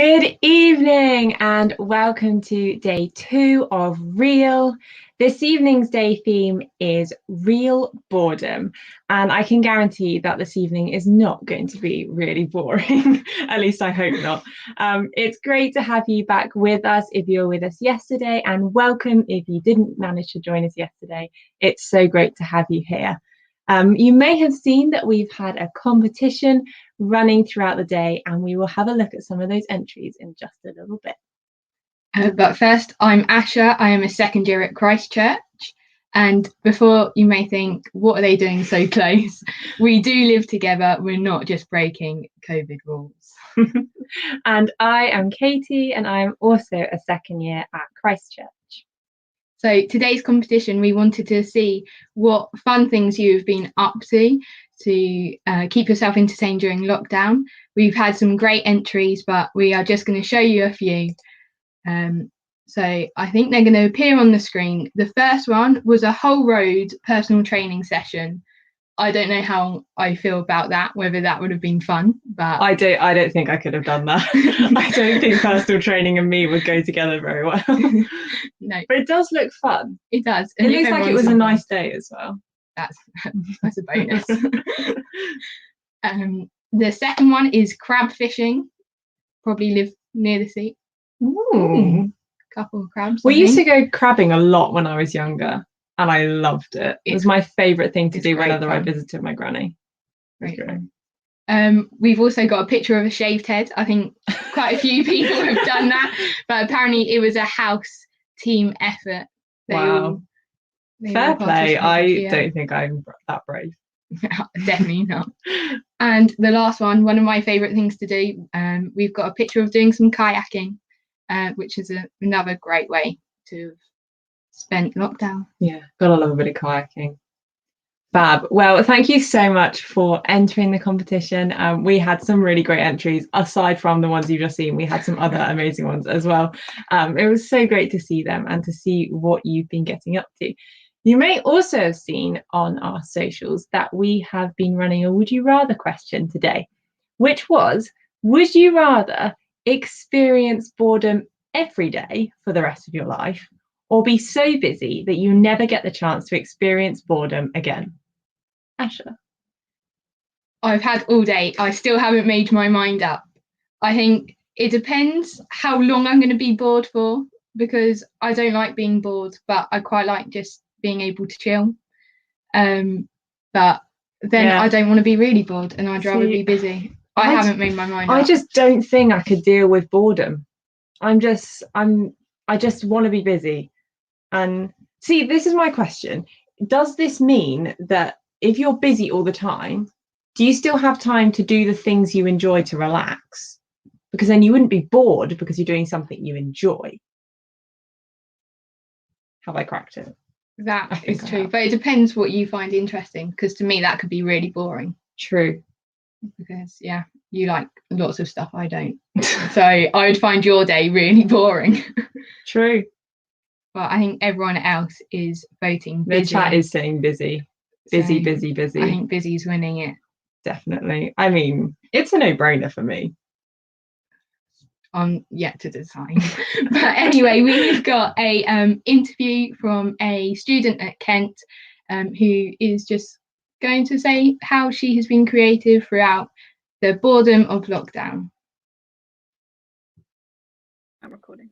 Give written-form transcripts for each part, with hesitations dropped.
Good evening and welcome to day 2 of Real. This evening's day theme is real boredom, and I can guarantee that this evening is not going to be really boring. At least I hope not. It's great to have you back with us if you were with us yesterday, and welcome if you didn't manage to join us yesterday. It's so great to have you here. You may have seen that we've had a competition running throughout the day, and we will have a look at some of those entries in just a little bit. But first, I'm Asha. I am a second year at Christchurch. And before you may think, what are they doing so close? We do live together. We're not just breaking COVID rules. And I am Katie, and I am also a second year at Christchurch. So today's competition, we wanted to see what fun things you've been up to keep yourself entertained during lockdown. We've had some great entries, but we are just going to show you a few. So I think they're going to appear on the screen. The first one was a whole road personal training session. I don't know how I feel about that, whether that would have been fun, but I don't think I could have done that. I don't think personal training and me would go together very well. No, but it does look fun. It does. And it looks like it was a nice day as well. That's a bonus. The second one is crab fishing. Probably live near the sea. Ooh. Couple of crabs. We used to go crabbing a lot when I was younger, and I loved it. It was my favourite thing to do whenever I visited my granny. Great. We've also got a picture of a shaved head. I think quite a few people have done that, but apparently it was a house team effort. Wow. Fair play. I don't think I'm that brave. Definitely not. And the last one of my favourite things to do, we've got a picture of doing some kayaking, which is another great way to spend lockdown. Yeah, gotta love a bit of kayaking. Fab. Well, thank you so much for entering the competition. We had some really great entries. Aside from the ones you've just seen, we had some other amazing ones as well. It was so great to see them and to see what you've been getting up to. You may also have seen on our socials that we have been running a would you rather question today, which was, would you rather experience boredom every day for the rest of your life, or be so busy that you never get the chance to experience boredom again? Asha? I've had all day. I still haven't made my mind up. I think it depends how long I'm going to be bored for, because I don't like being bored, but I quite like just being able to chill. But then I don't want to be really bored, and I'd rather be busy. I haven't made my mind up. I just don't think I could deal with boredom. I just want to be busy. And see, this is my question. Does this mean that if you're busy all the time, do you still have time to do the things you enjoy to relax? Because then you wouldn't be bored because you're doing something you enjoy. Have I cracked it? That is true, but it depends what you find interesting, because to me that could be really boring. True. Because you like lots of stuff I don't. So I would find your day really boring. True. But I think everyone else is voting busy. The chat is saying busy. Busy, busy, busy. I think busy's winning it. Definitely. I mean, it's a no-brainer for me. I'm yet to decide. But anyway, we've got a interview from a student at Kent who is just going to say how she has been creative throughout the boredom of lockdown. I'm recording.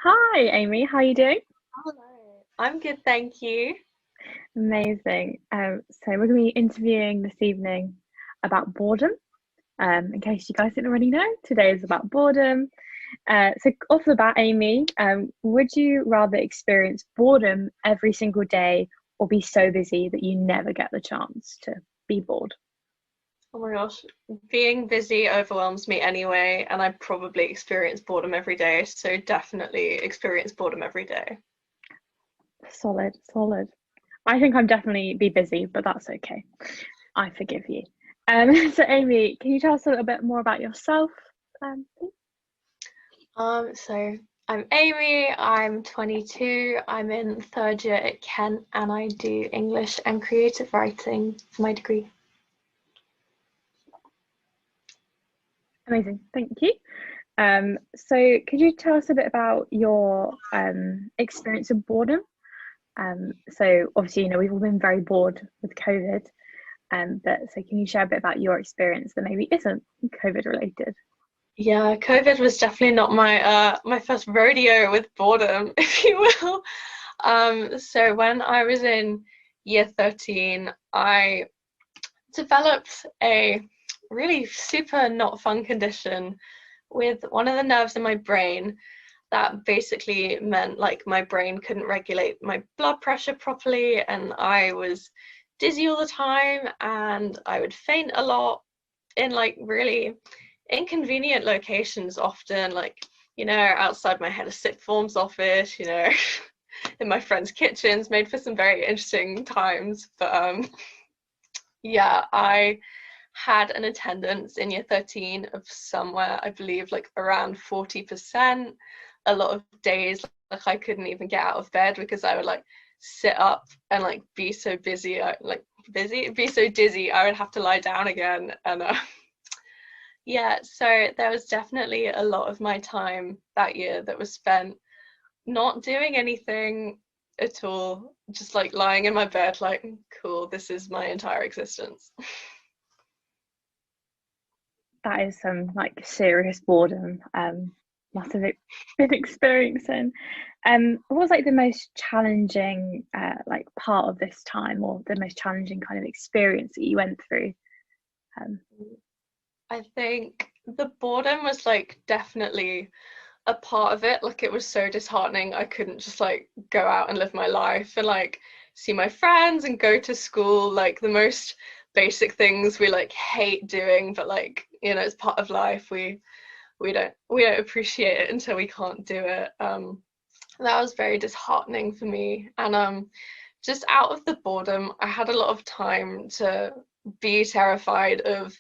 Hi Amy, how are you doing? Hello, I'm good, thank you. Amazing. So we're going to be interviewing this evening about boredom. In case you guys didn't already know, today is about boredom. So off the bat, Amy, would you rather experience boredom every single day, or be so busy that you never get the chance to be bored? Oh my gosh, being busy overwhelms me anyway, and I probably experience boredom every day, so definitely experience boredom every day. Solid. I think I'm definitely be busy, but that's okay. I forgive you. So Amy, can you tell us a little bit more about yourself, please? So I'm Amy, I'm 22, I'm in third year at Kent, and I do English and creative writing for my degree. Amazing, thank you. So could you tell us a bit about your experience of boredom? So obviously, we've all been very bored with COVID, but so can you share a bit about your experience that maybe isn't COVID related? Yeah, COVID was definitely not my first rodeo with boredom, if you will. So when I was in year 13, I developed a really super not fun condition with one of the nerves in my brain that basically meant like my brain couldn't regulate my blood pressure properly, and I was dizzy all the time, and I would faint a lot in like really inconvenient locations, often like, outside my head of sixth form's office, in my friends' kitchens, made for some very interesting times. But yeah, I had an attendance in year 13 of somewhere, I believe, like around 40%. A lot of days, like I couldn't even get out of bed because I would like sit up and like be so busy, be so dizzy, I would have to lie down again. And yeah, so there was definitely a lot of my time that year that was spent not doing anything at all, just like lying in my bed, like, cool, this is my entire existence. That is some like serious boredom. Must have been experiencing. What was like the most challenging like part of this time, or the most challenging kind of experience that you went through? I think the boredom was like definitely a part of it. Like it was so disheartening. I couldn't just like go out and live my life and like see my friends and go to school, like the most basic things we like hate doing, but like, it's part of life. We don't appreciate it until we can't do it. That was very disheartening for me. And just out of the boredom, I had a lot of time to be terrified of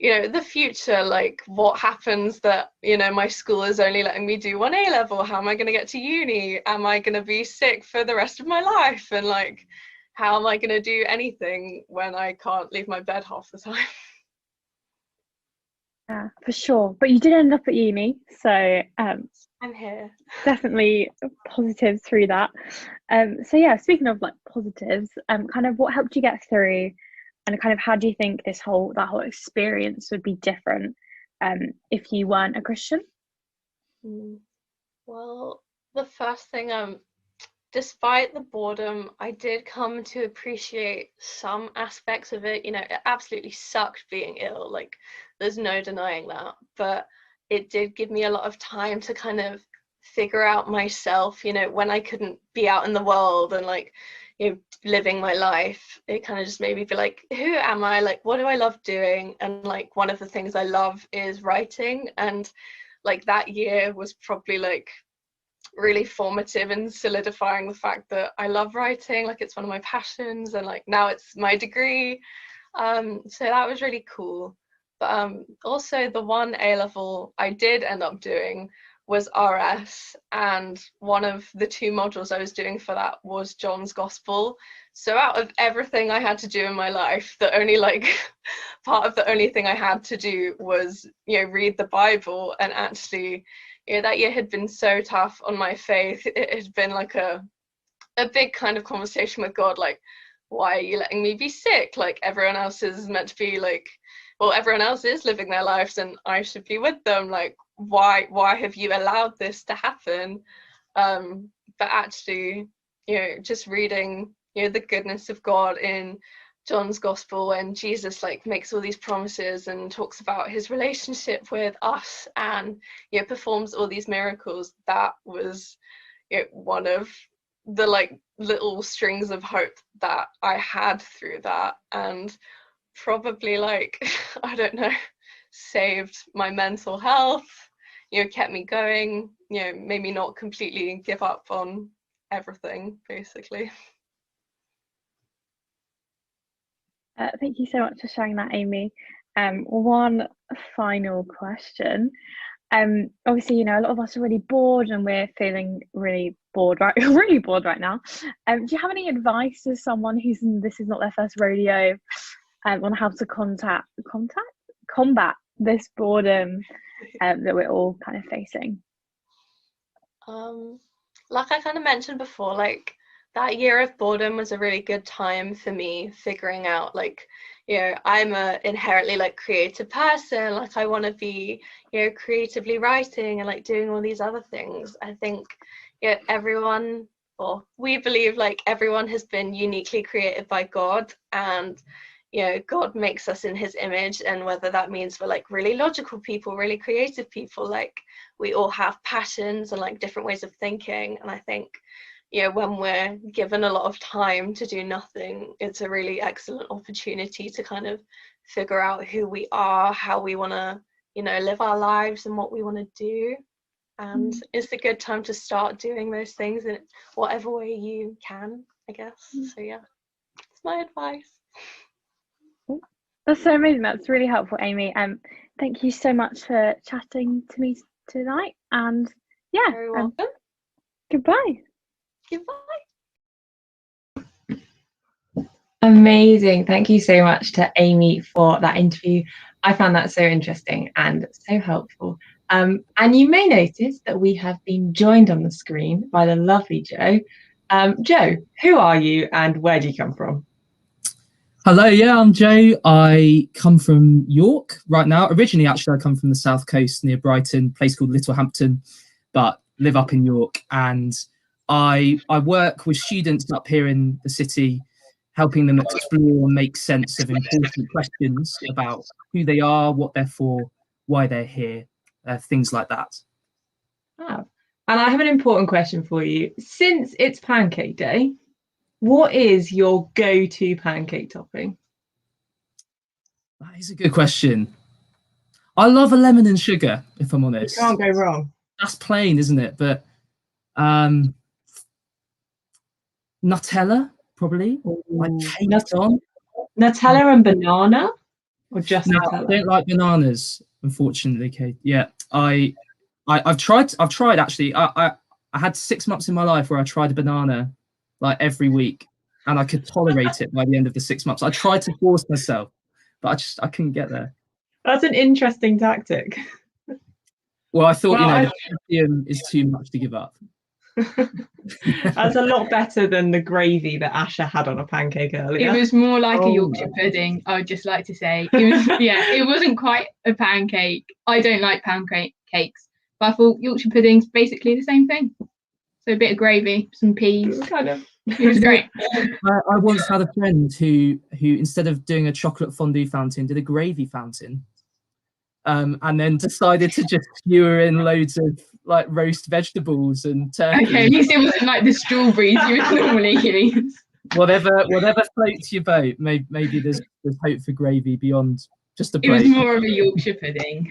the future, like what happens that my school is only letting me do one A level. How am I going to get to uni? Am I going to be sick for the rest of my life? And like, how am I going to do anything when I can't leave my bed half the time? Yeah, for sure. But you did end up at uni, so I'm here. definitely positives through that. So yeah, speaking of like positives, kind of what helped you get through, and kind of how do you think that whole experience would be different if you weren't a Christian? Well, the first thing, despite the boredom, I did come to appreciate some aspects of it. It absolutely sucked being ill, like there's no denying that, but it did give me a lot of time to kind of figure out myself, when I couldn't be out in the world and like, living my life. It kind of just made me be like, who am I? Like, what do I love doing? And like, one of the things I love is writing. And like that year was probably like really formative in solidifying the fact that I love writing, like it's one of my passions, and like now it's my degree. So that was really cool. But also the one A level I did end up doing was RS, and one of the two modules I was doing for that was John's Gospel. So out of everything I had to do in my life, the only like part of the only thing I had to do was read the Bible. And actually, that year had been so tough on my faith. It had been like a big kind of conversation with God, like, why are you letting me be sick? Like everyone else is meant to be like, well, everyone else is living their lives and I should be with them. Like, why have you allowed this to happen? But actually, just reading, the goodness of God in John's Gospel, when Jesus like makes all these promises and talks about his relationship with us and performs all these miracles, that was one of the like little strings of hope that I had through that, and probably like I don't know, saved my mental health, kept me going, made me not completely give up on everything, basically. Thank you so much for sharing that, Amy. One final question. Obviously, a lot of us are really bored and we're feeling really bored, right? Really bored right now. Do you have any advice to someone this is not their first rodeo, on how to combat this boredom that we're all kind of facing? Like I kind of mentioned before, like that year of boredom was a really good time for me figuring out, like, I'm a inherently like creative person. Like I want to be, creatively writing and like doing all these other things. I think, everyone, or we believe like everyone has been uniquely created by God, and God makes us in his image, and whether that means we're like really logical people, really creative people, like we all have passions and like different ways of thinking. And I think when we're given a lot of time to do nothing, it's a really excellent opportunity to kind of figure out who we are, how we want to live our lives, and what we want to do. And it's a good time to start doing those things in whatever way you can, I guess. So yeah, it's my advice. That's so amazing. That's really helpful, Amy. Thank you so much for chatting to me tonight. And yeah, Very welcome. Goodbye. Goodbye. Amazing. Thank you so much to Amy for that interview. I found that so interesting and so helpful. And you may notice that we have been joined on the screen by the lovely Jo. Jo, who are you and where do you come from? Hello, yeah, I'm Jo. I come from York right now. Originally, actually, I come from the south coast near Brighton, a place called Littlehampton, but live up in York. And I work with students up here in the city, helping them explore and make sense of important questions about who they are, what they're for, why they're here, things like that. Oh. And I have an important question for you. Since it's Pancake Day, what is your go-to pancake topping? That is a good question. I love a lemon and sugar, if I'm honest. You can't go wrong. That's plain, isn't it? But Nutella, probably. Like caked on. Nutella and banana? Or just No, Nutella? I don't like bananas, unfortunately, Kate. Yeah, I've tried actually. I had 6 months in my life where I tried a banana like every week, and I could tolerate it by the end of the 6 months. I tried to force myself, but I couldn't get there. That's an interesting tactic. Well, I thought, Well, the calcium is too much to give up. That's a lot better than the gravy that Asha had on a pancake earlier. It was more like a Yorkshire pudding, I would just like to say. It was, yeah, it wasn't quite a pancake. I don't like pancakes, but I thought Yorkshire pudding's basically the same thing. So a bit of gravy, some peas. It was great. I once had a friend who instead of doing a chocolate fondue fountain, did a gravy fountain. And then decided to just skewer in loads of like roast vegetables and turkey. Okay, at least it wasn't like the strawberries you would normally use. Whatever floats your boat. Maybe there's hope for gravy beyond just a plate. It was more of a Yorkshire pudding.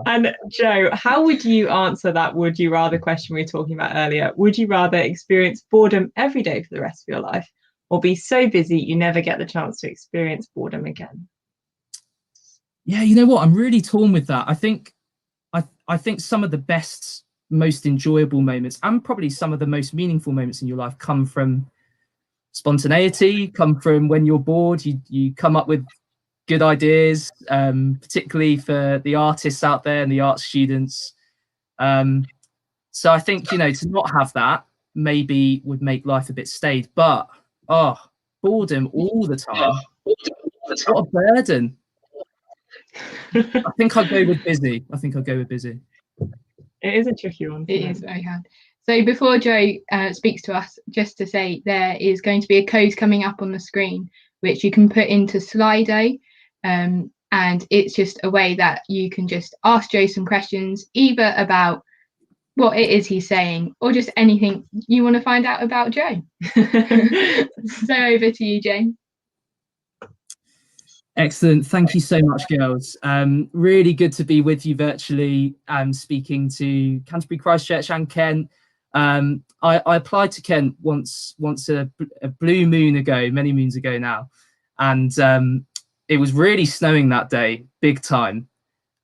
And Jo, how would you answer that would you rather question we were talking about earlier? Would you rather experience boredom every day for the rest of your life, or be so busy you never get the chance to experience boredom again? Yeah, you know what? I'm really torn with that. I think some of the best, most enjoyable moments, and probably some of the most meaningful moments in your life, come from spontaneity, come from when you're bored. You come up with good ideas, particularly for the artists out there and the art students. So I think, to not have that maybe would make life a bit staid. But boredom all the time. What a burden. I think I'll go with busy. It is a tricky one. It is very hard. So before Jo speaks to us, just to say there is going to be a code coming up on the screen which you can put into Slido, and it's just a way that you can just ask Jo some questions, either about what it is he's saying or just anything you want to find out about Jo. So over to you, Jo. Excellent. Thank you so much, girls. Really good to be with you virtually, speaking to Canterbury, Christchurch and Kent. I applied to Kent once a blue moon ago, many moons ago now. And it was really snowing that day, big time.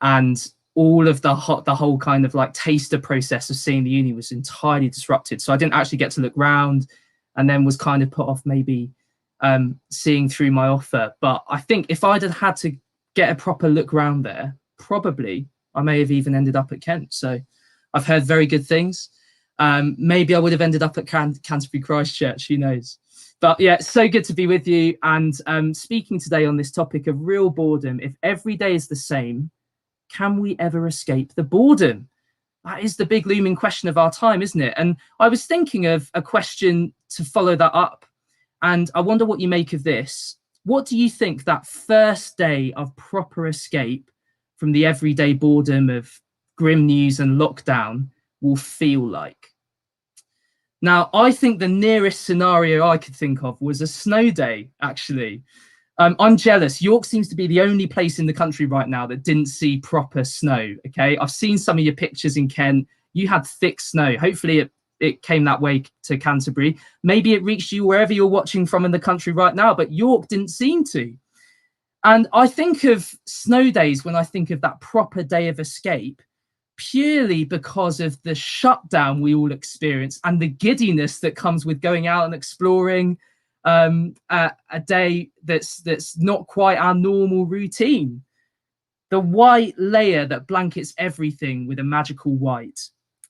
And all of the whole kind of like taster process of seeing the uni was entirely disrupted. So I didn't actually get to look round, and then was kind of put off maybe seeing through my offer. But I think if I'd had to get a proper look around there, probably I may have even ended up at Kent. So I've heard very good things. Maybe I would have ended up at Canterbury Christchurch, who knows. But yeah, it's so good to be with you. And speaking today on this topic of real boredom. If every day is the same, can we ever escape the boredom? That is the big looming question of our time, isn't it? And I was thinking of a question to follow that up. And I wonder what you make of this. What do you think that first day of proper escape from the everyday boredom of grim news and lockdown will feel like? Now, I think the nearest scenario I could think of was a snow day, actually. I'm jealous. York seems to be the only place in the country right now that didn't see proper snow, okay? I've seen some of your pictures in Kent. You had thick snow. Hopefully it came that way to Canterbury. Maybe it reached you wherever you're watching from in the country right now, but York didn't seem to. And I think of snow days when I think of that proper day of escape, purely because of the shutdown we all experience and the giddiness that comes with going out and exploring a day that's not quite our normal routine. The white layer that blankets everything with a magical white.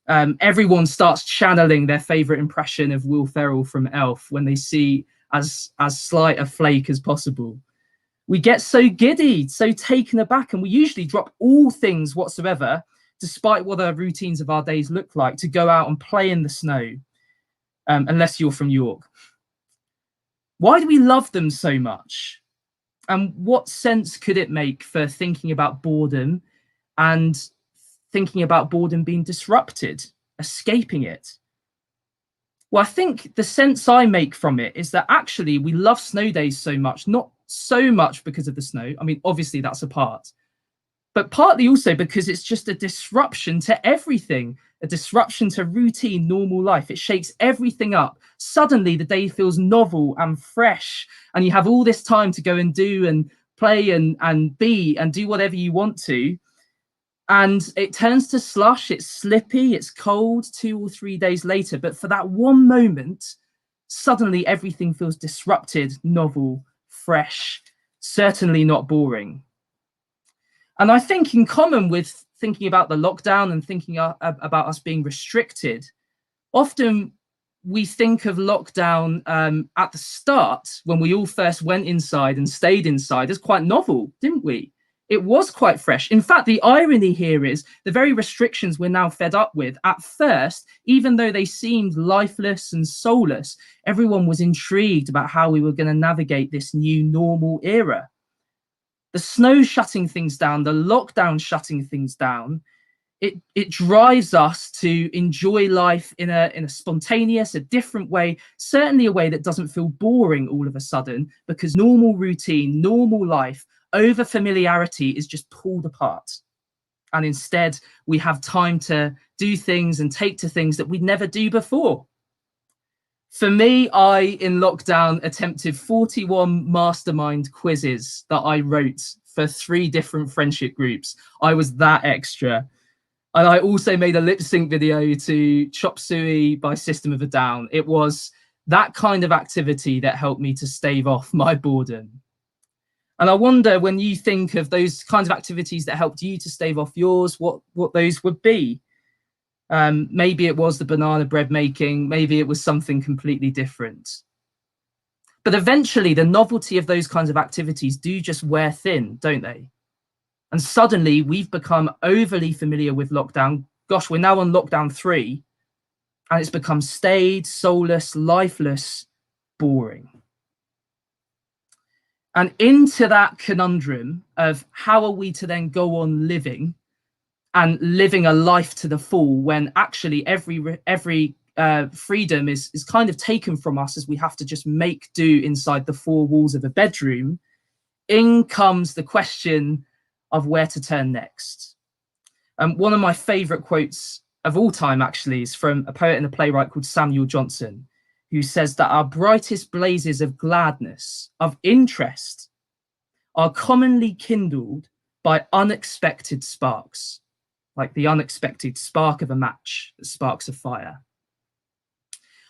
Everyone starts channeling their favorite impression of Will Ferrell from Elf when they see as slight a flake as possible. We get so giddy, so taken aback, and we usually drop all things whatsoever, despite what the routines of our days look like, to go out and play in the snow, unless you're from York. Why do we love them so much? And what sense could it make for thinking about boredom and thinking about boredom being disrupted, escaping it? Well, I think the sense I make from it is that actually we love snow days so much, not so much because of the snow. I mean, obviously that's a part, but partly also because it's just a disruption to everything, a disruption to routine, normal life. It shakes everything up. Suddenly the day feels novel and fresh, and you have all this time to go and do and play and be and do whatever you want to. And it turns to slush, it's slippy, it's cold 2 or 3 days later. But for that one moment, suddenly everything feels disrupted, novel, fresh, certainly not boring. And I think in common with thinking about the lockdown and thinking about us being restricted, often we think of lockdown at the start, when we all first went inside and stayed inside, as quite novel, didn't we? It was quite fresh. In fact, the irony here is the very restrictions we're now fed up with, at first, even though they seemed lifeless and soulless, everyone was intrigued about how we were going to navigate this new normal era. The snow shutting things down, the lockdown shutting things down, it drives us to enjoy life in a spontaneous, a different way, certainly a way that doesn't feel boring all of a sudden, because normal routine, normal life, over familiarity is just pulled apart. And instead, we have time to do things and take to things that we'd never do before. For me, in lockdown, attempted 41 mastermind quizzes that I wrote for 3 different friendship groups. I was that extra. And I also made a lip sync video to Chop Suey by System of a Down. It was that kind of activity that helped me to stave off my boredom. And I wonder, when you think of those kinds of activities that helped you to stave off yours, what those would be. Maybe it was the banana bread making, maybe it was something completely different. But eventually the novelty of those kinds of activities do just wear thin, don't they? And suddenly we've become overly familiar with lockdown. Gosh, we're now on lockdown 3, and it's become staid, soulless, lifeless, boring. And into that conundrum of how are we to then go on living and living a life to the full, when actually every freedom is kind of taken from us as we have to just make do inside the 4 walls of a bedroom, in comes the question of where to turn next. One of my favorite quotes of all time, actually, is from a poet and a playwright called Samuel Johnson, who says that our brightest blazes of gladness, of interest, are commonly kindled by unexpected sparks, like the unexpected spark of a match that sparks a fire.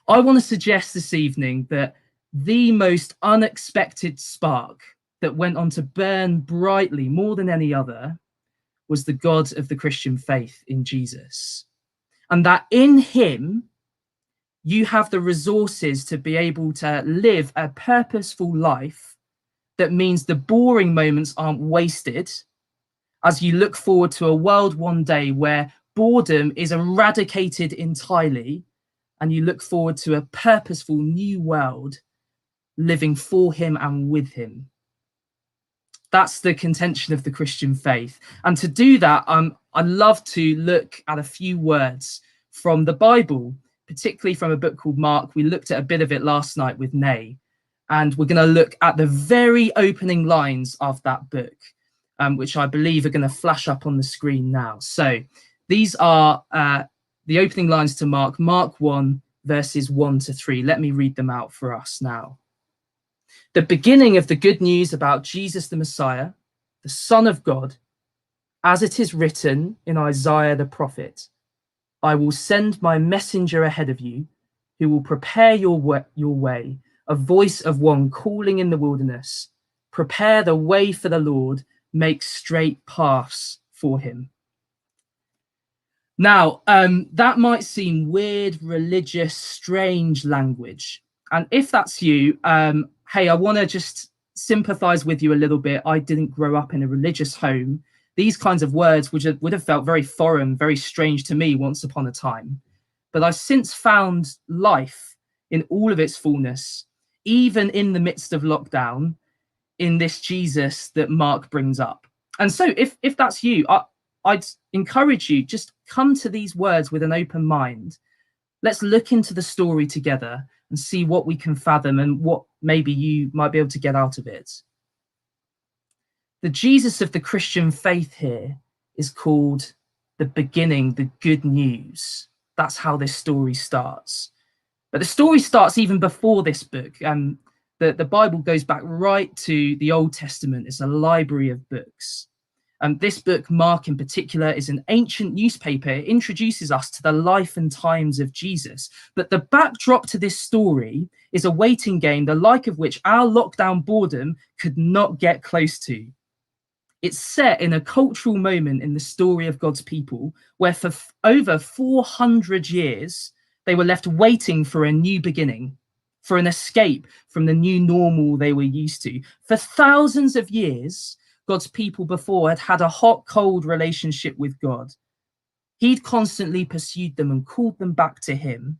I want to suggest this evening that the most unexpected spark that went on to burn brightly more than any other was the God of the Christian faith in Jesus. And that in him, you have the resources to be able to live a purposeful life that means the boring moments aren't wasted as you look forward to a world one day where boredom is eradicated entirely, and you look forward to a purposeful new world living for him and with him. That's the contention of the Christian faith. And to do that, I'd love to look at a few words from the Bible, particularly from a book called Mark. We looked at a bit of it last night with Nay, and we're going to look at the very opening lines of that book, which I believe are going to flash up on the screen now. So these are the opening lines to Mark 1, verses 1 to 3. Let me read them out for us now. The beginning of the good news about Jesus the Messiah, the Son of God, as it is written in Isaiah the prophet, I will send my messenger ahead of you, who will prepare your way, a voice of one calling in the wilderness, prepare the way for the Lord, make straight paths for him. Now, that might seem weird, religious, strange language. And if that's you, hey, I want to just sympathize with you a little bit. I didn't grow up in a religious home. These kinds of words would have felt very foreign, very strange to me once upon a time. But I've since found life in all of its fullness, even in the midst of lockdown, in this Jesus that Mark brings up. And so if that's you, I'd encourage you, just come to these words with an open mind. Let's look into the story together and see what we can fathom and what maybe you might be able to get out of it. The Jesus of the Christian faith here is called the beginning, the good news. That's how this story starts. But the story starts even before this book. The Bible goes back right to the Old Testament. It's a library of books. This book, Mark in particular, is an ancient newspaper. It introduces us to the life and times of Jesus. But the backdrop to this story is a waiting game, the like of which our lockdown boredom could not get close to. It's set in a cultural moment in the story of God's people, where for over 400 years, they were left waiting for a new beginning, for an escape from the new normal they were used to. For thousands of years, God's people before had had a hot, cold relationship with God. He'd constantly pursued them and called them back to him.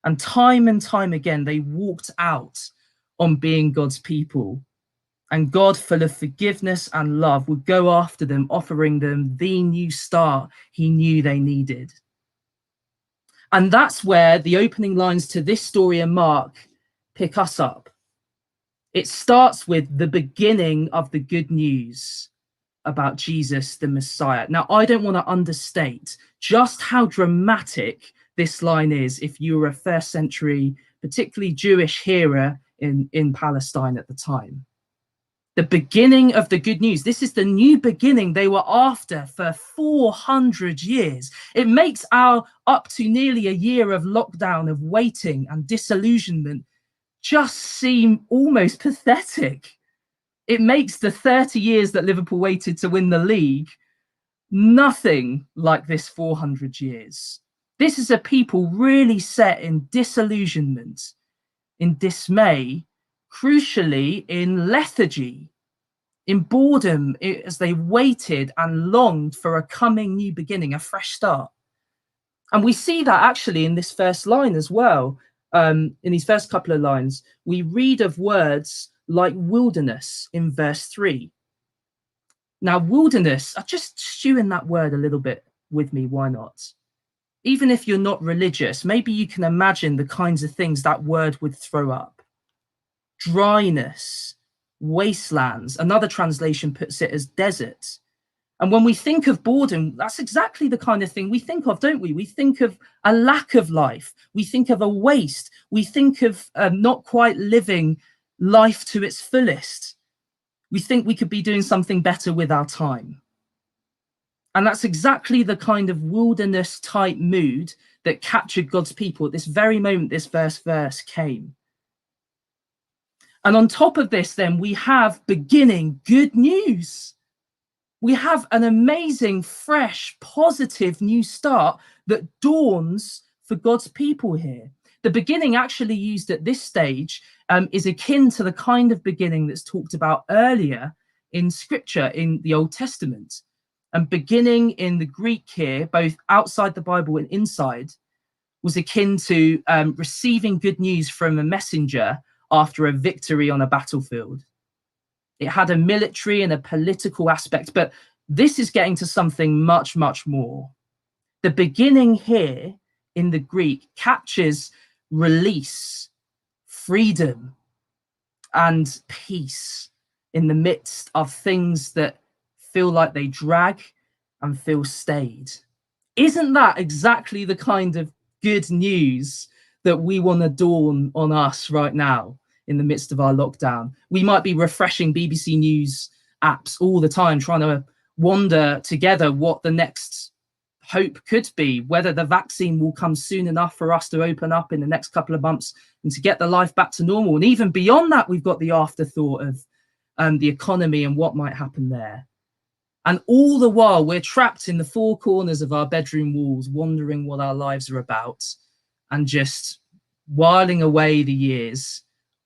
And time again, they walked out on being God's people. And God, full of forgiveness and love, would go after them, offering them the new start he knew they needed. And that's where the opening lines to this story in Mark pick us up. It starts with the beginning of the good news about Jesus, the Messiah. Now, I don't want to understate just how dramatic this line is if you were a first century, particularly Jewish hearer in Palestine at the time. The beginning of the good news. This is the new beginning they were after for 400 years. It makes our up to nearly a year of lockdown, of waiting and disillusionment just seem almost pathetic. It makes the 30 years that Liverpool waited to win the league nothing like this 400 years. This is a people really set in disillusionment, in dismay, crucially in lethargy, in boredom, as they waited and longed for a coming new beginning, a fresh start. And we see that actually in this first line as well. In these first couple of lines, we read of words like wilderness in verse 3. Now, wilderness, just stew in that word a little bit with me, why not? Even if you're not religious, maybe you can imagine the kinds of things that word would throw up. Dryness, wastelands. Another translation puts it as desert. And when we think of boredom, that's exactly the kind of thing we think of, don't we? We think of a lack of life. We think of a waste. We think of not quite living life to its fullest. We think we could be doing something better with our time. And that's exactly the kind of wilderness type mood that captured God's people at this very moment this verse came. And on top of this, then, we have beginning good news. We have an amazing, fresh, positive new start that dawns for God's people here. The beginning actually used at this stage is akin to the kind of beginning that's talked about earlier in Scripture in the Old Testament. And beginning in the Greek here, both outside the Bible and inside, was akin to receiving good news from a messenger after a victory on a battlefield. It had a military and a political aspect, but this is getting to something much, much more. The beginning here in the Greek captures release, freedom, and peace in the midst of things that feel like they drag and feel stayed. Isn't that exactly the kind of good news that we want to dawn on us right now in the midst of our lockdown? We might be refreshing BBC News apps all the time, trying to wonder together what the next hope could be, whether the vaccine will come soon enough for us to open up in the next couple of months and to get the life back to normal. And even beyond that, we've got the afterthought of the economy and what might happen there. And all the while, we're trapped in the four corners of our bedroom walls, wondering what our lives are about and just whiling away the years,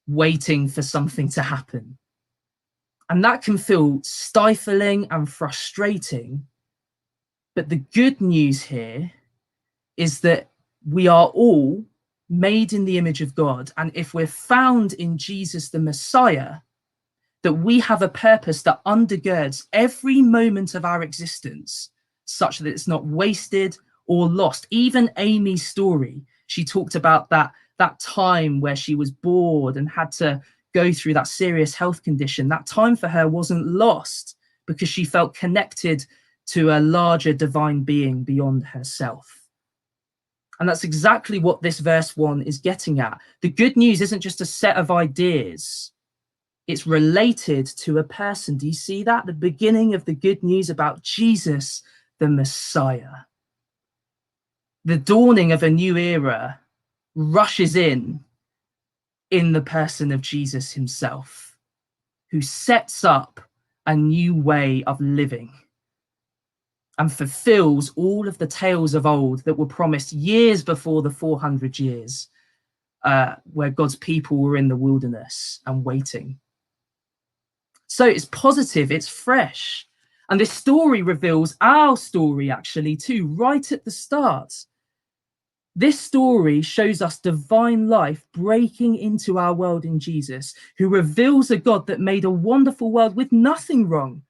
waiting for something to happen. And that can feel stifling and frustrating. But the good news here is that we are all made in the image of God. And if we're found in Jesus, the Messiah, that we have a purpose that undergirds every moment of our existence, such that it's not wasted or lost. Even Amy's story, she talked about that time where she was bored and had to go through that serious health condition. That time for her wasn't lost because she felt connected to a larger divine being beyond herself. And that's exactly what this verse 1 is getting at. The good news isn't just a set of ideas. It's related to a person. Do you see that? The beginning of the good news about Jesus, the Messiah. The dawning of a new era rushes in the person of Jesus himself, who sets up a new way of living and fulfills all of the tales of old that were promised years before the 400 years, where God's people were in the wilderness and waiting. So it's positive, it's fresh. And this story reveals our story actually too, right at the start. This story shows us divine life breaking into our world in Jesus, who reveals a God that made a wonderful world with nothing wrong.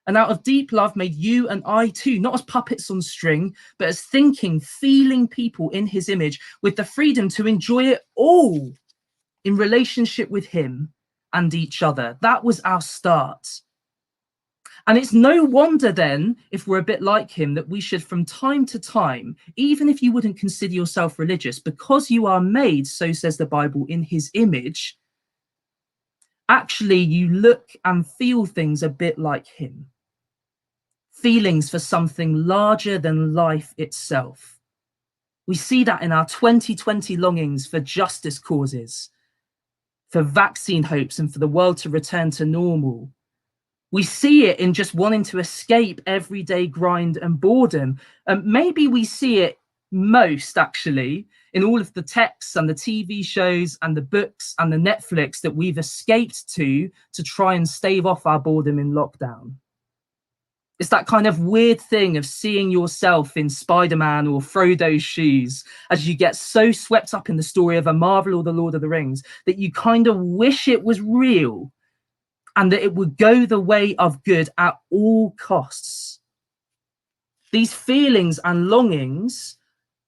And out of deep love made you and I too, not as puppets on string, but as thinking, feeling people in his image with the freedom to enjoy it all in relationship with him and each other. That was our start. And it's no wonder then, if we're a bit like him, that we should from time to time, even if you wouldn't consider yourself religious, because you are made, so says the Bible, in his image, actually you look and feel things a bit like him. Feelings for something larger than life itself. We see that in our 2020 longings for justice causes, for vaccine hopes, and for the world to return to normal. We see it in just wanting to escape everyday grind and boredom. Maybe we see it most actually in all of the texts and the TV shows and the books and the Netflix that we've escaped to try and stave off our boredom in lockdown. It's that kind of weird thing of seeing yourself in Spider-Man or Frodo's shoes as you get so swept up in the story of a Marvel or the Lord of the Rings that you kind of wish it was real and that it would go the way of good at all costs. These feelings and longings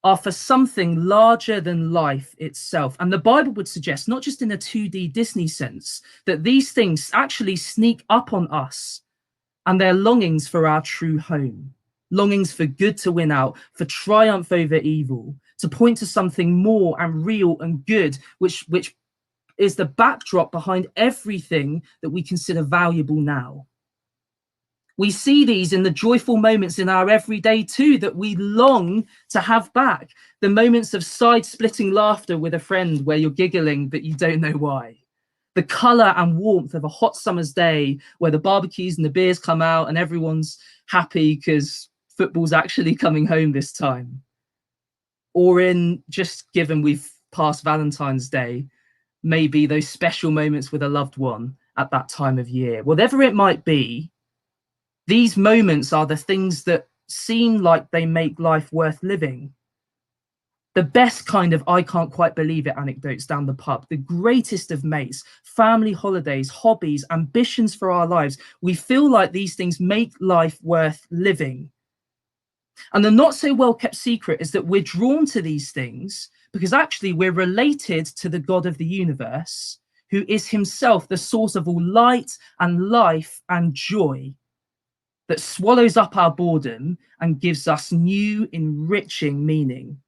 are for something larger than life itself. And the Bible would suggest, not just in a 2D Disney sense, that these things actually sneak up on us and they're longings for our true home, longings for good to win out, for triumph over evil, to point to something more and real and good, which is the backdrop behind everything that we consider valuable now. We see these in the joyful moments in our everyday too that we long to have back. The moments of side-splitting laughter with a friend where you're giggling but you don't know why. The colour and warmth of a hot summer's day where the barbecues and the beers come out and everyone's happy because football's actually coming home this time. Or in, just given we've passed Valentine's Day, maybe those special moments with a loved one at that time of year. Whatever it might be, these moments are the things that seem like they make life worth living. The best kind of I can't quite believe it anecdotes down the pub, the greatest of mates, family holidays, hobbies, ambitions for our lives. We feel like these things make life worth living. And the not so well kept secret is that we're drawn to these things because actually we're related to the God of the universe, who is himself the source of all light and life and joy, that swallows up our boredom and gives us new, enriching meaning.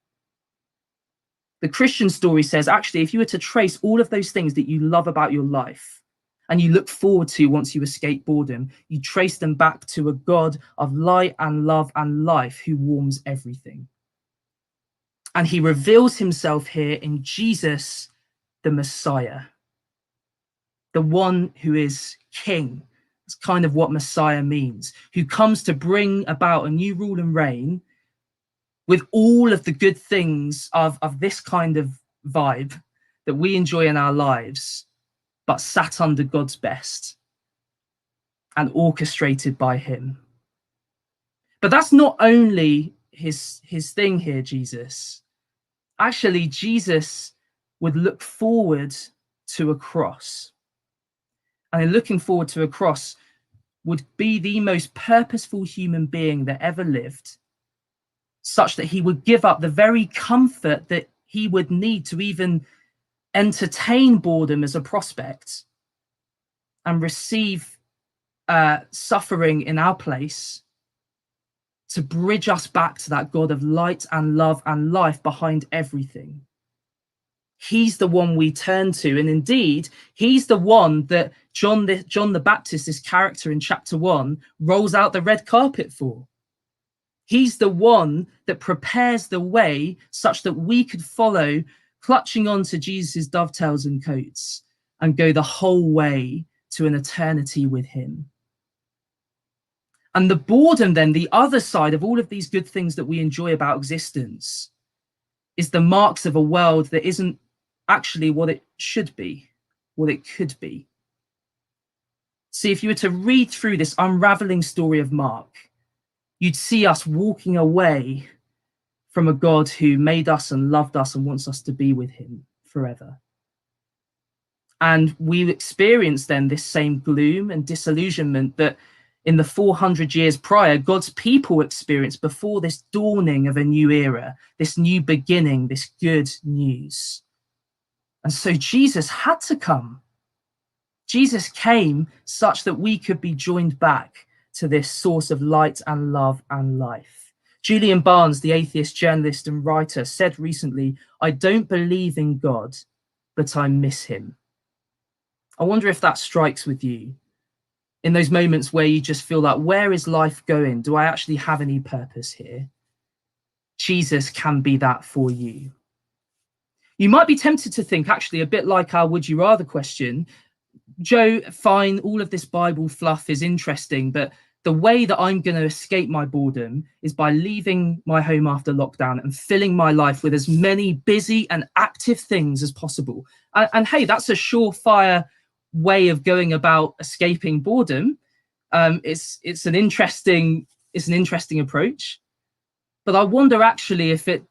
The Christian story says, actually, if you were to trace all of those things that you love about your life and you look forward to once you escape boredom, you trace them back to a God of light and love and life who warms everything. And he reveals himself here in Jesus, the Messiah, the one who is king. That's kind of what Messiah means, who comes to bring about a new rule and reign with all of the good things of this kind of vibe that we enjoy in our lives, but sat under God's best and orchestrated by him. But that's not only his thing here, Jesus. Actually, Jesus would look forward to a cross. And in looking forward to a cross, would be the most purposeful human being that ever lived, such that he would give up the very comfort that he would need to even entertain boredom as a prospect and receive suffering in our place to bridge us back to that God of light and love and life behind everything. He's the one we turn to. And indeed, he's the one that John the Baptist, this character in chapter 1, rolls out the red carpet for. He's the one that prepares the way such that we could follow, clutching on to Jesus' dovetails and coats and go the whole way to an eternity with him. And the boredom then, the other side of all of these good things that we enjoy about existence, is the marks of a world that isn't actually what it should be, what it could be. See, if you were to read through this unraveling story of Mark, you'd see us walking away from a God who made us and loved us and wants us to be with him forever. And we experience then this same gloom and disillusionment that in the 400 years prior, God's people experienced before this dawning of a new era, this new beginning, this good news. And so Jesus had to come. Jesus came such that we could be joined back to this source of light and love and life. Julian Barnes, the atheist journalist and writer, said recently, "I don't believe in God, but I miss him." I wonder if that strikes with you in those moments where you just feel like, where is life going? Do I actually have any purpose here? Jesus can be that for you. You might be tempted to think, actually, a bit like our would you rather question, Joe, fine, all of this Bible fluff is interesting, but the way that I'm going to escape my boredom is by leaving my home after lockdown and filling my life with as many busy and active things as possible. And hey, that's a surefire way of going about escaping boredom. It's an interesting approach, but I wonder actually if it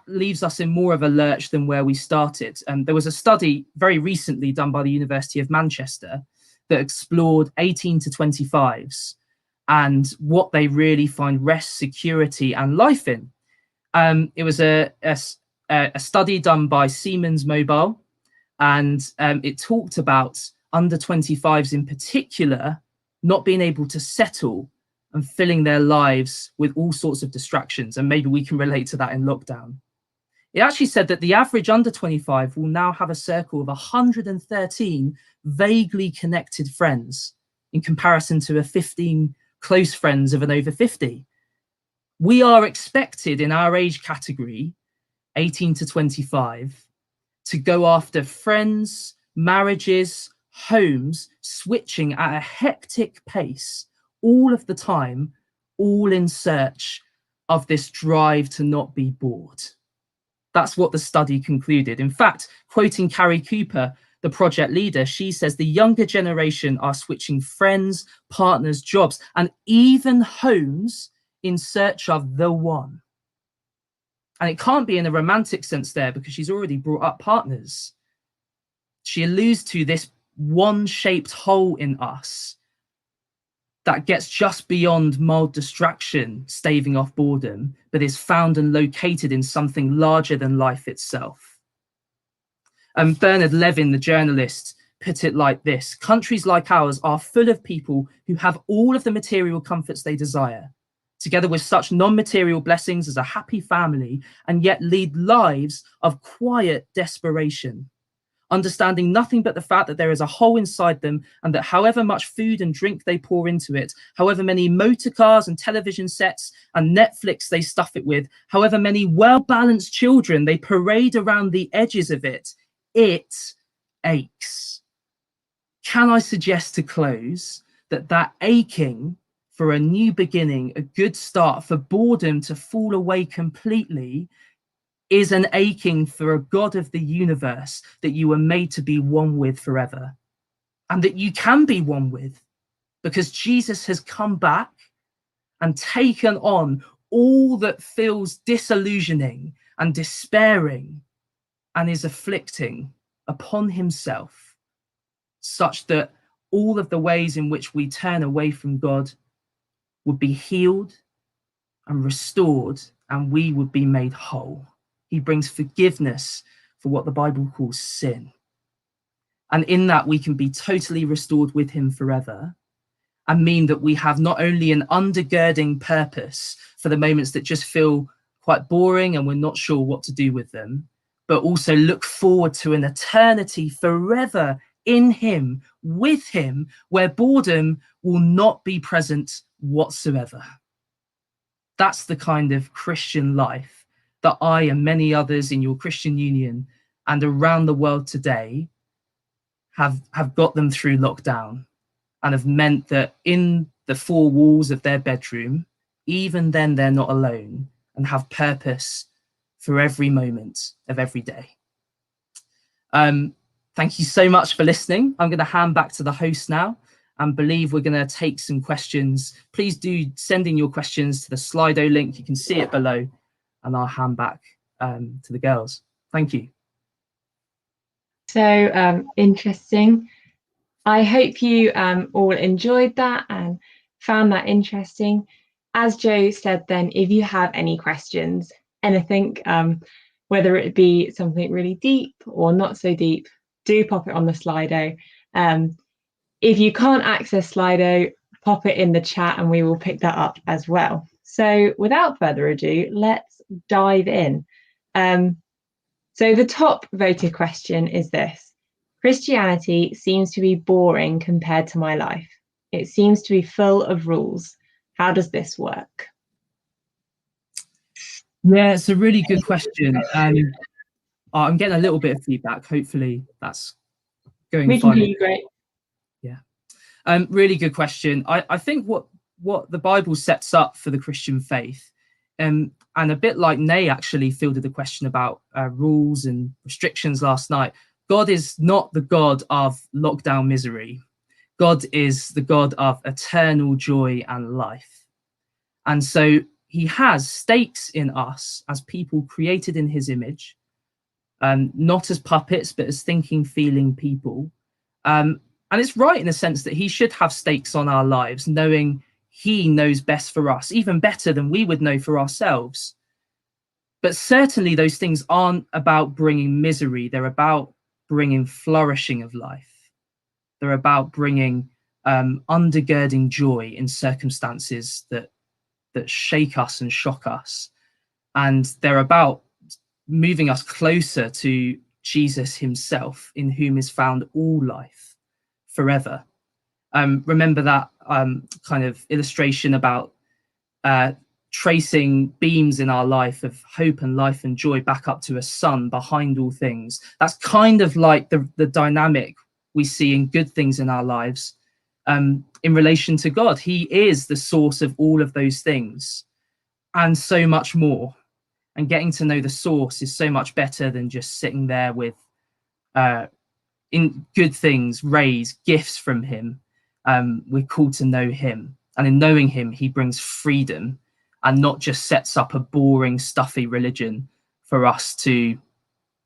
leaves us in more of a lurch than where we started. There was a study very recently done by the University of Manchester that explored 18 to 25s and what they really find rest, security, and life in. It was a study done by Siemens Mobile, and it talked about under 25s in particular not being able to settle and filling their lives with all sorts of distractions. And maybe we can relate to that in lockdown. It actually said that the average under 25 will now have a circle of 113 vaguely connected friends in comparison to a 15 close friends of an over 50. We are expected in our age category, 18 to 25, to go after friends, marriages, homes switching at a hectic pace all of the time, all in search of this drive to not be bored. That's what the study concluded. In fact, quoting Carrie Cooper, the project leader, she says the younger generation are switching friends, partners, jobs, and even homes in search of the one. And it can't be in a romantic sense there, because she's already brought up partners. She alludes to this one-shaped hole in us that gets just beyond mild distraction, staving off boredom, but is found and located in something larger than life itself. Bernard Levin, the journalist, put it like this: countries like ours are full of people who have all of the material comforts they desire, together with such non-material blessings as a happy family, and yet lead lives of quiet desperation, understanding nothing but the fact that there is a hole inside them, and that however much food and drink they pour into it, however many motor cars and television sets and Netflix they stuff it with, however many well-balanced children they parade around the edges of it, it aches. Can I suggest to close that aching for a new beginning, a good start, for boredom to fall away completely, is an aching for a God of the universe that you were made to be one with forever, and that you can be one with, because Jesus has come back and taken on all that feels disillusioning and despairing and is afflicting upon himself, such that all of the ways in which we turn away from God would be healed and restored, and we would be made whole. He brings forgiveness for what the Bible calls sin. And in that, we can be totally restored with him forever, and mean that we have not only an undergirding purpose for the moments that just feel quite boring and we're not sure what to do with them, but also look forward to an eternity forever in him, with him, where boredom will not be present whatsoever. That's the kind of Christian life that I and many others in your Christian Union and around the world today have got them through lockdown, and have meant that in the four walls of their bedroom, even then they're not alone and have purpose for every moment of every day. Thank you so much for listening. I'm going to hand back to the host now, and believe we're going to take some questions. Please do send in your questions to the Slido link. You can see it below, and I'll hand back to the girls. Thank you. So interesting. I hope you all enjoyed that and found that interesting. As Joe said then, if you have any questions, anything, whether it be something really deep or not so deep, do pop it on the Slido. If you can't access Slido, pop it in the chat and we will pick that up as well. So without further ado, let's dive in. So the top voted question is this: Christianity seems to be boring compared to my life. It seems to be full of rules. How does this work? Yeah, it's a really good question. I'm getting a little bit of feedback. Hopefully that's going We can fine. hear you great. Yeah. Really good question. I think what the Bible sets up for the Christian faith, and a bit like Nay actually fielded the question about rules and restrictions last night, God is not the God of lockdown misery. God is the God of eternal joy and life. And so he has stakes in us as people created in his image, not as puppets, but as thinking, feeling people. And it's right in a sense that he should have stakes on our lives, knowing he knows best for us, even better than we would know for ourselves. But certainly those things aren't about bringing misery. They're about bringing flourishing of life. They're about bringing undergirding joy in circumstances that shake us and shock us. And they're about moving us closer to Jesus himself, in whom is found all life forever. Remember that kind of illustration about tracing beams in our life of hope and life and joy back up to a sun behind all things. That's kind of like the dynamic we see in good things in our lives in relation to God. He is the source of all of those things and so much more. And getting to know the source is so much better than just sitting there with in good things, raise gifts from him. We're called to know him, and in knowing him, he brings freedom and not just sets up a boring, stuffy religion for us to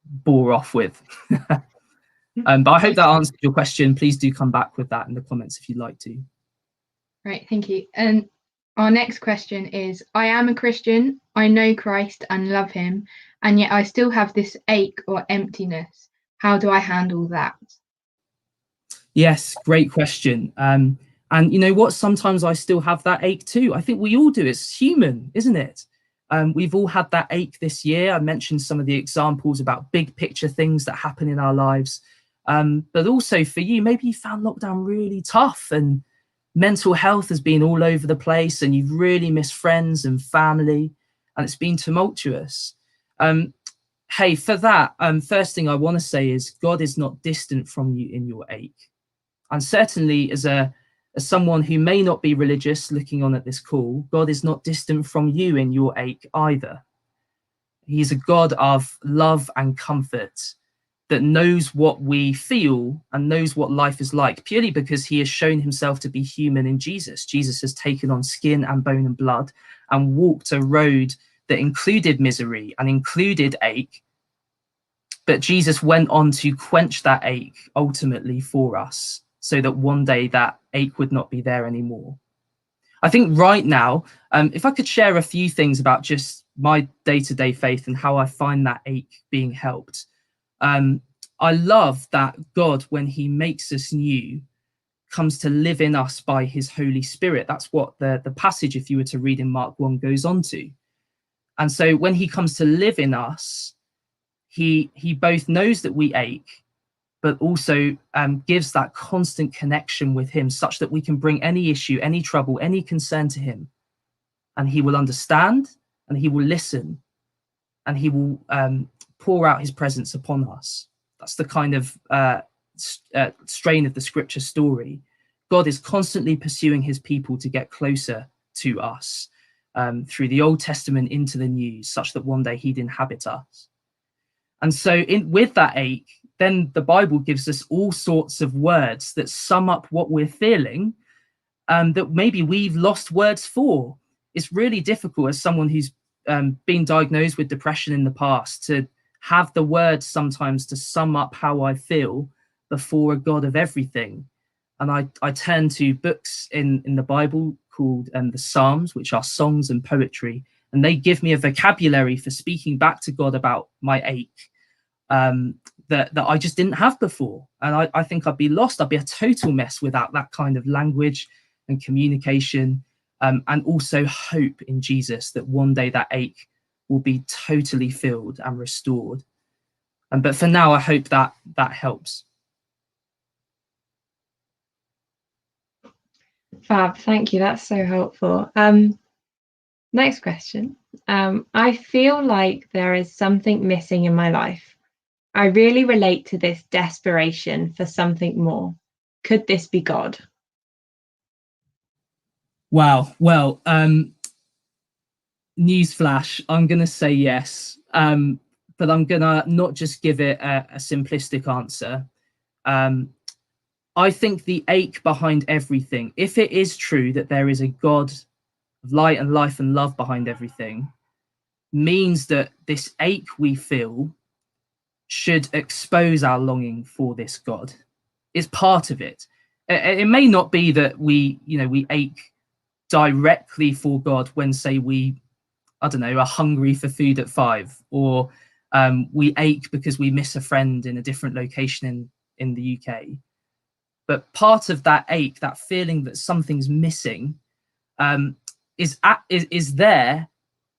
bore off with. But I hope that answered your question. Please do come back with that in the comments if you'd like to. Right, thank you. And our next question is, I am a Christian, I know Christ and love him, and yet I still have this ache or emptiness. How do I handle that? Yes, great question. And you know what? Sometimes I still have that ache too. I think we all do. It's human, isn't it? We've all had that ache this year. I mentioned some of the examples about big picture things that happen in our lives. But also for you, maybe you found lockdown really tough and mental health has been all over the place and you've really missed friends and family and it's been tumultuous. Hey, for that, first thing I want to say is God is not distant from you in your ache. And certainly as someone who may not be religious looking on at this call, God is not distant from you in your ache either. He's a God of love and comfort that knows what we feel and knows what life is like, purely because he has shown himself to be human in Jesus. Jesus has taken on skin and bone and blood and walked a road that included misery and included ache. But Jesus went on to quench that ache ultimately for us, so that one day that ache would not be there anymore. I think right now, if I could share a few things about just my day-to-day faith and how I find that ache being helped. I love that God, when he makes us new, comes to live in us by his Holy Spirit. That's what the passage, if you were to read in Mark 1, goes on to. And so when he comes to live in us, he both knows that we ache, but also gives that constant connection with him such that we can bring any issue, any trouble, any concern to him. And he will understand and he will listen and he will pour out his presence upon us. That's the kind of strain of the scripture story. God is constantly pursuing his people to get closer to us through the Old Testament into the New, such that one day he'd inhabit us. And so with that ache, then the Bible gives us all sorts of words that sum up what we're feeling that maybe we've lost words for. It's really difficult as someone who's been diagnosed with depression in the past to have the words sometimes to sum up how I feel before a God of everything. And I turn to books in the Bible called the Psalms, which are songs and poetry, and they give me a vocabulary for speaking back to God about my ache that I just didn't have before. And I think I'd be lost. I'd be a total mess without that kind of language and communication, and also hope in Jesus that one day that ache will be totally filled and restored. But for now, I hope that helps. Fab, thank you. That's so helpful. Next question. I feel like there is something missing in my life. I really relate to this desperation for something more. Could this be God? Wow. Well, newsflash, I'm going to say yes. But I'm going to not just give it a simplistic answer. I think the ache behind everything, if it is true that there is a God of light and life and love behind everything, means that this ache we feel should expose our longing for this God. It's part of it. It may not be that we ache directly for God when, say, we, I don't know, are hungry for food at 5, or we ache because we miss a friend in a different location in the UK. But part of that ache, that feeling that something's missing, is there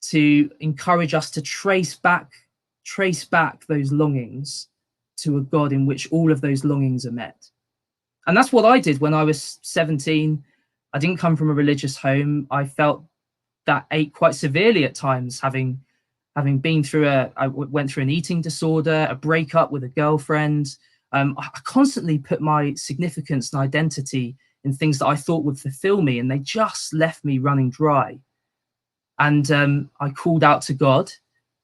to encourage us to trace back those longings to a God in which all of those longings are met. And that's what I did when I was 17. I didn't come from a religious home. I felt that ache quite severely at times, having been through I went through an eating disorder, a breakup with a girlfriend. I constantly put my significance and identity in things that I thought would fulfill me, and they just left me running dry. And I called out to God,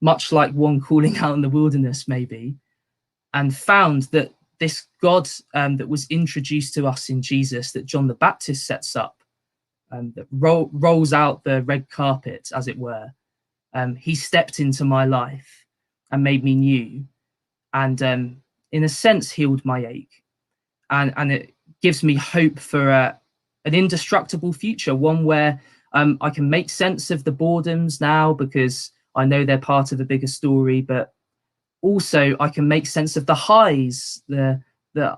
much like one calling out in the wilderness, maybe, and found that this God that was introduced to us in Jesus, that John the Baptist sets up, that rolls out the red carpet, as it were, he stepped into my life and made me new, and in a sense healed my ache, and it gives me hope for an indestructible future, one where I can make sense of the boredoms now because I know they're part of a bigger story, but also I can make sense of the highs that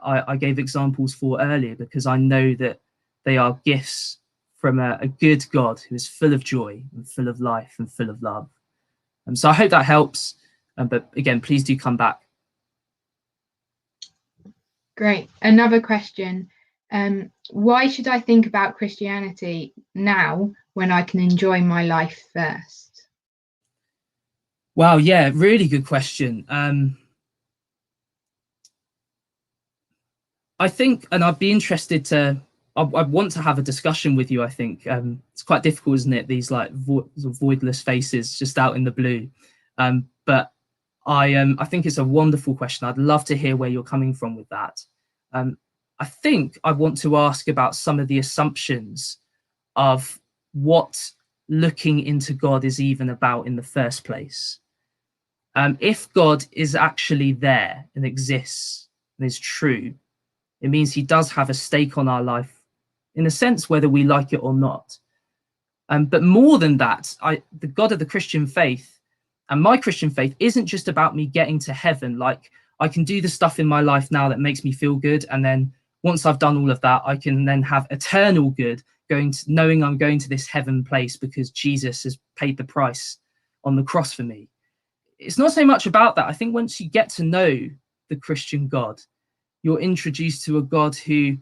I gave examples for earlier, because I know that they are gifts from a good God who is full of joy and full of life and full of love. So I hope that helps. But again, please do come back. Great. Another question. Why should I think about Christianity now when I can enjoy my life first? Wow, yeah, really good question. I think, and I'd be interested to, I'd want to have a discussion with you. I think it's quite difficult, isn't it? These like voidless faces just out in the blue. But I think it's a wonderful question. I'd love to hear where you're coming from with that. I think I want to ask about some of the assumptions of what looking into God is even about in the first place. If God is actually there and exists and is true, it means he does have a stake on our life, in a sense, whether we like it or not. But more than that, the God of the Christian faith and my Christian faith isn't just about me getting to heaven. Like, I can do the stuff in my life now that makes me feel good, and then once I've done all of that, I can then have eternal good, knowing I'm going to this heaven place because Jesus has paid the price on the cross for me. It's not so much about that. I think once you get to know the Christian God, you're introduced to a God who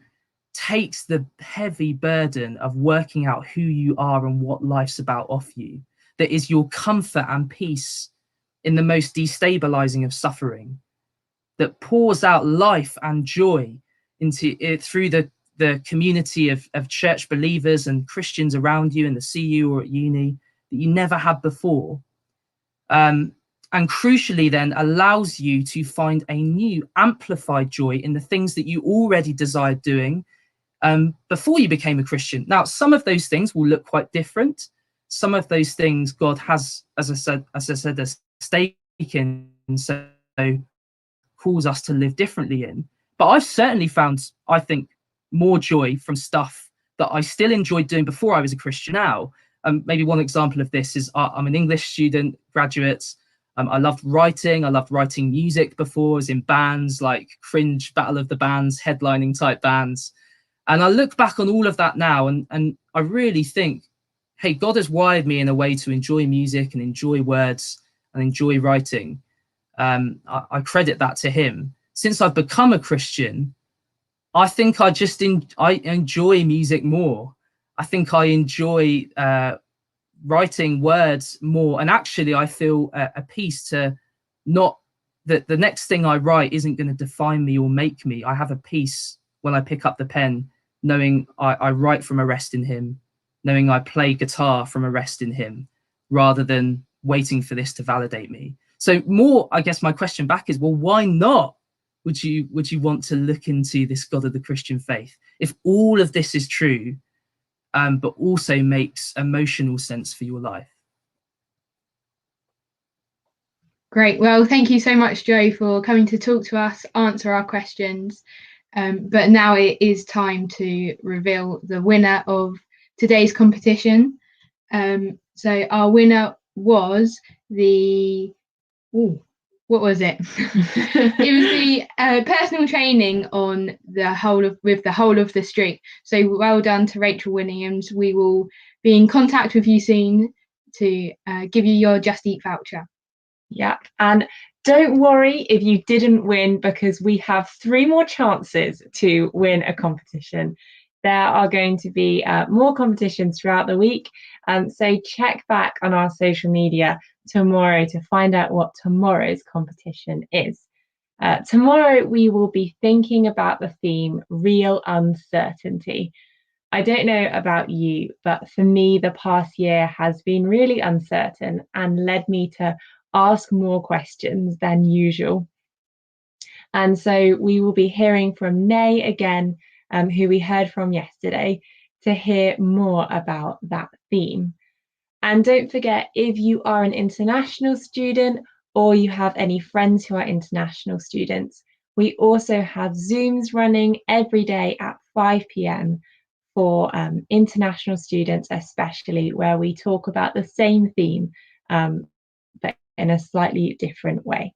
takes the heavy burden of working out who you are and what life's about off you, that is your comfort and peace in the most destabilizing of suffering, that pours out life and joy into it through the community of church believers and Christians around you in the CU or at uni that you never had before. And crucially then allows you to find a new amplified joy in the things that you already desired doing before you became a Christian. Now, some of those things will look quite different. Some of those things God has, as I said, a stake in, so calls us to live differently in. But I've certainly found, I think, more joy from stuff that I still enjoyed doing before I was a Christian now. Maybe one example of this is I'm an English student, graduate. I loved writing. I loved writing music before. I was in bands like cringe Battle of the Bands, headlining type bands. And I look back on all of that now, and I really think, hey, God has wired me in a way to enjoy music and enjoy words and enjoy writing. I credit that to him. Since I've become a Christian, I think I enjoy music more. I think I enjoy writing words more, and actually I feel a peace to not that the next thing I write isn't going to define me or make me. I have a peace when I pick up the pen, knowing I write from a rest in him, knowing I play guitar from a rest in him, rather than waiting for this to validate me. So more, I guess my question back is, well, why not would you want to look into this God of the Christian faith if all of this is true, but also makes emotional sense for your life? Great. Well, thank you so much, Joe, for coming to talk to us, answer our questions. But now it is time to reveal the winner of today's competition. So our winner was what was it? It was the personal training on the whole of the street. So well done to Rachel Williams. We will be in contact with you soon to give you your Just Eat voucher. Yeah, and don't worry if you didn't win, because we have 3 more chances to win a competition. There are going to be more competitions throughout the week, so check back on our social media tomorrow to find out what tomorrow's competition is. Tomorrow we will be thinking about the theme real uncertainty. I don't know about you, but for me, the past year has been really uncertain and led me to ask more questions than usual. And so we will be hearing from Nay again, who we heard from yesterday, to hear more about that theme. And don't forget, if you are an international student or you have any friends who are international students, we also have Zooms running every day at 5 p.m. for international students, especially, where we talk about the same theme, but in a slightly different way.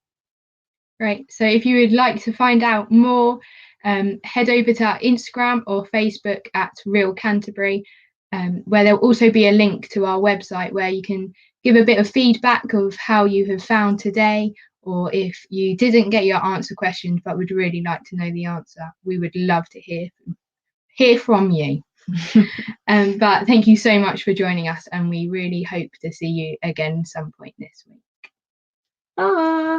Right. So if you would like to find out more, head over to our Instagram or Facebook at Real Canterbury, where there'll also be a link to our website where you can give a bit of feedback of how you have found today, or if you didn't get your answer questions but would really like to know the answer, we would love to hear from you. But thank you so much for joining us, and we really hope to see you again some point this week. Bye.